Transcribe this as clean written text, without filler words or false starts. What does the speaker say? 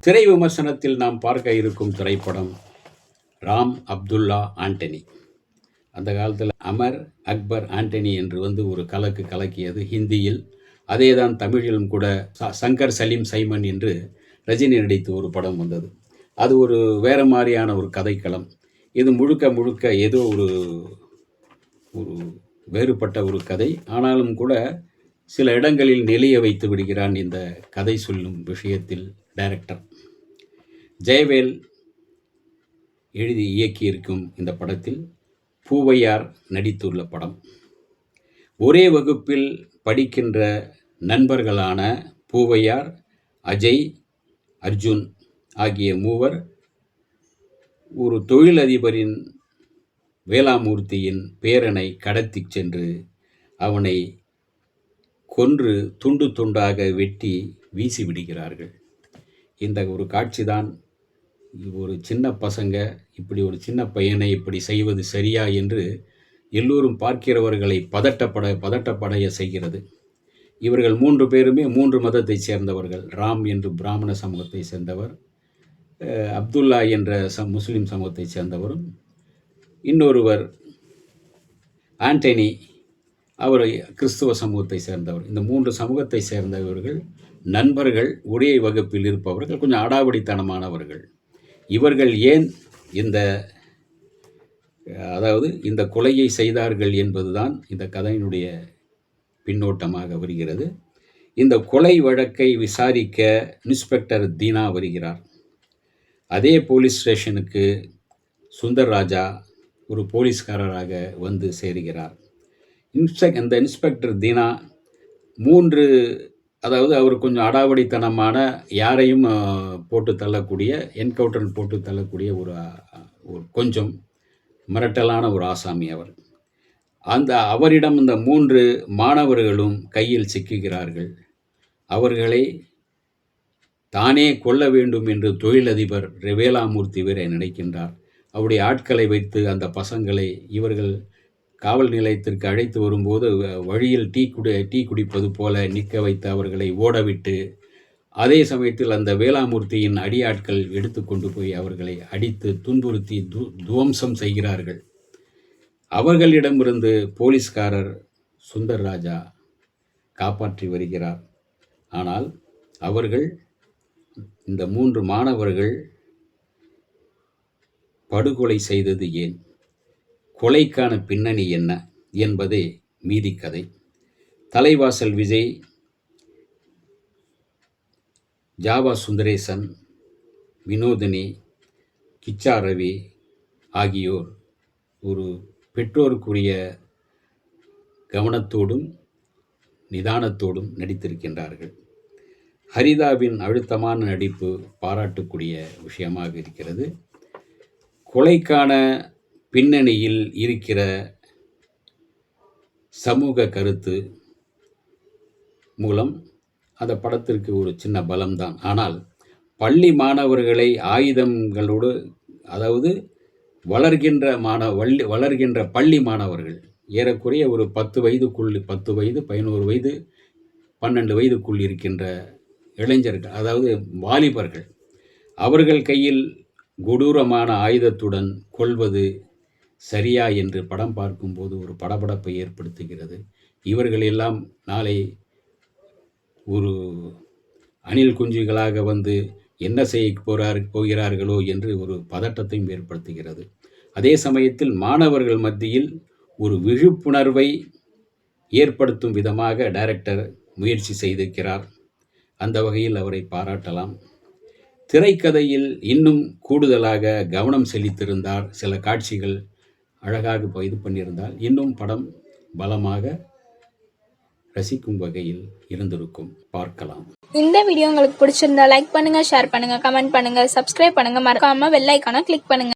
திரை விமர்சனத்தில் நாம் பார்க்க இருக்கும் திரைப்படம் ராம் அப்துல்லா ஆண்டனி. அந்த காலத்தில் அமர் அக்பர் ஆண்டனி என்று ஒரு கலக்கியது ஹிந்தியில். அதே தான் தமிழிலும் கூட சங்கர் சலீம் சைமன் என்று ரஜினி நடித்து ஒரு படம் வந்தது. அது ஒரு வேறு மாதிரியான ஒரு கதைக்களம். இது முழுக்க ஏதோ ஒரு வேறுபட்ட ஒரு கதை. ஆனாலும் கூட சில இடங்களில் நெளிய வைத்து விடுகிறான் இந்த கதை சொல்லும் விஷயத்தில் டைரக்டர். ஜெயவேல் எழுதி இயக்கியிருக்கும் இந்த படத்தில் பூவையார் நடித்துள்ள படம். ஒரே வகுப்பில் படிக்கின்ற நண்பர்களான பூவையார், அஜய், அர்ஜுன் ஆகிய மூவர் ஒரு தொழிலதிபரின் வேலாமூர்த்தியின் பேரனை கடத்தி சென்று அவனை கொன்று துண்டு துண்டாக வெட்டி வீசிவிடுகிறார்கள். இந்த ஒரு காட்சிதான் ஒரு சின்ன பசங்க இப்படி ஒரு சின்ன பையனை இப்படி செய்வது சரியா என்று எல்லோரும் பார்க்கிறவர்களை பதட்டப்படைய செய்கிறது. இவர்கள் 3 பேருமே 3 மதத்தை சேர்ந்தவர்கள். ராம் என்று பிராமண சமூகத்தை சேர்ந்தவர், அப்துல்லா என்ற முஸ்லிம் சமூகத்தை சேர்ந்தவரும், இன்னொருவர் ஆண்டனி அவர் கிறிஸ்துவ சமூகத்தை சேர்ந்தவர். இந்த 3 சமூகத்தை சேர்ந்தவர்கள் நண்பர்கள், ஒரே வகுப்பில் இருப்பவர்கள், கொஞ்சம் அடாவடித்தனமானவர்கள். இவர்கள் ஏன் இந்த கொலையை செய்தார்கள் என்பதுதான் இந்த கதையினுடைய பின்னோட்டமாக வருகிறது. இந்த கொலை வழக்கை விசாரிக்க இன்ஸ்பெக்டர் தீனா வருகிறார். அதே போலீஸ் ஸ்டேஷனுக்கு சுந்தர் ராஜா ஒரு போலீஸ்காரராக வந்து சேருகிறார். இந்த இன்ஸ்பெக்டர் தீனா அவர் கொஞ்சம் அடாவடித்தனமான, யாரையும் போட்டு தள்ளக்கூடிய, என்கவுண்டர் போட்டு தள்ளக்கூடிய ஒரு கொஞ்சம் மிரட்டலான ஒரு ஆசாமி அவர். அவரிடம் இந்த 3 மாணவர்களும் கையில் சிக்குகிறார்கள். அவர்களை தானே கொல்ல வேண்டும் என்று தொழிலதிபர் வேலாமூர்த்தி வேற நினைக்கின்றார். அவருடைய ஆட்களை வைத்து அந்த பசங்களை இவர்கள் காவல் நிலையத்திற்கு அழைத்து வரும்போது வழியில் டீ குடிப்பது போல நிற்க வைத்து அவர்களை ஓடவிட்டு, அதே சமயத்தில் அந்த வேலாமூர்த்தியின் அடியாட்கள் எடுத்துக்கொண்டு போய் அவர்களை அடித்து துன்புறுத்தி துவம்சம் செய்கிறார்கள். அவர்களிடமிருந்து போலீஸ்காரர் சுந்தர் ராஜா காப்பாற்றி வருகிறார். ஆனால் அவர்கள் இந்த 3 மாணவர்கள் படுகொலை செய்தது ஏன், கொலைக்கான பின்னணி என்ன என்பதே மீதி கதை. தலைவாசல் விஜய், ஜாவா சுந்தரேசன், வினோதினி, கிச்சா ரவி ஆகியோர் ஒரு பெற்றோருக்குரிய கவனத்தோடும் நிதானத்தோடும் நடித்திருக்கின்றார்கள். ஹரிதாவின் அழுத்தமான நடிப்பு பாராட்டக்கூடிய விஷயமாக இருக்கிறது. கொலைக்கான பின்னணியில் இருக்கிற சமூக கருத்து மூலம் அந்த படத்திற்கு ஒரு சின்ன பலம்தான். ஆனால் பள்ளி மாணவர்களை ஆயுதங்களோடு, வளர்கின்ற பள்ளி மாணவர்கள், ஏறக்குறைய ஒரு 10 வயது 11 வயது 12 வயதுக்குள் இருக்கின்ற இளைஞர்கள், வாலிபர்கள், அவர்கள் கையில் கொடூரமான ஆயுதத்துடன் கொள்வது சரியா என்று படம் பார்க்கும்போது ஒரு படபடப்பை ஏற்படுத்துகிறது. இவர்கள் எல்லாம் நாளை ஒரு அணில் குஞ்சுகளாக வந்து என்ன செய்ய போகிறார்களோ என்று ஒரு பதட்டத்தையும் ஏற்படுத்துகிறது. அதே சமயத்தில் மாணவர்கள் மத்தியில் ஒரு விழிப்புணர்வை ஏற்படுத்தும் விதமாக டைரக்டர் முயற்சி செய்திருக்கிறார். அந்த வகையில் அவரை பாராட்டலாம். திரைக்கதையில் இன்னும் கூடுதலாக கவனம் செலுத்தியிருந்தார், சில காட்சிகள் அழகாக இது பண்ணியிருந்தால் இன்னும் படம் பலமாக ரசிக்கும் வகையில் இருந்திருக்கும். பார்க்கலாம். இந்த வீடியோ உங்களுக்கு பிடிச்சிருந்தா லைக் பண்ணுங்க, ஷேர் பண்ணுங்க, கமெண்ட் பண்ணுங்க, சப்ஸ்கிரைப் பண்ணுங்க, மறக்காம பெல் ஐகானை கிளிக் பண்ணுங்க.